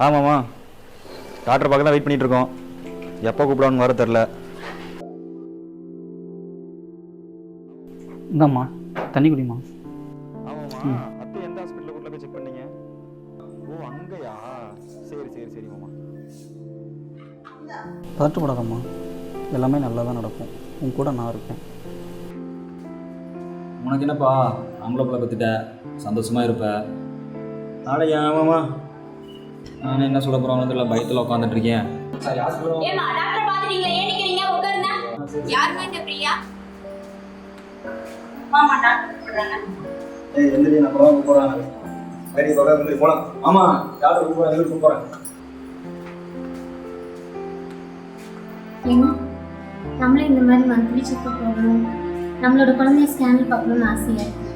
ஆமாம்மா, டாக்டர் பார்க்க தான் வெயிட் பண்ணிட்டு இருக்கோம். எப்போ கூப்பிடான்னு வர தெரில. இந்தாம்மா தண்ணி குடிமா. ஆமாம்மா, அப்போ எந்த ஹாஸ்பிட்டலில் கூட்டில் போய் செக் பண்ணீங்க? ஓ அங்கேயா? சரி சரி சரி மாமா. பதட்டப்படாதம்மா, எல்லாமே நல்லா தான் நடக்கும். உன் கூட நான் இருக்கேன். உனக்கு என்னப்பா ஆம்பளை பிள்ளை பற்றிட்ட சந்தோஷமாக இருப்ப. நாளைக்கு ஆமாம்மா நான் என்ன சொல்ல போகிறோம் தெரியல, பயத்தில் உட்காந்துட்ருக்கேன். நம்மளே இந்த மாதிரி மந்த்லி செக்அப் போகணும், நம்மளோட குழந்தைய ஸ்கேனில் பார்க்கணும்னு ஆசையாக இருக்கு.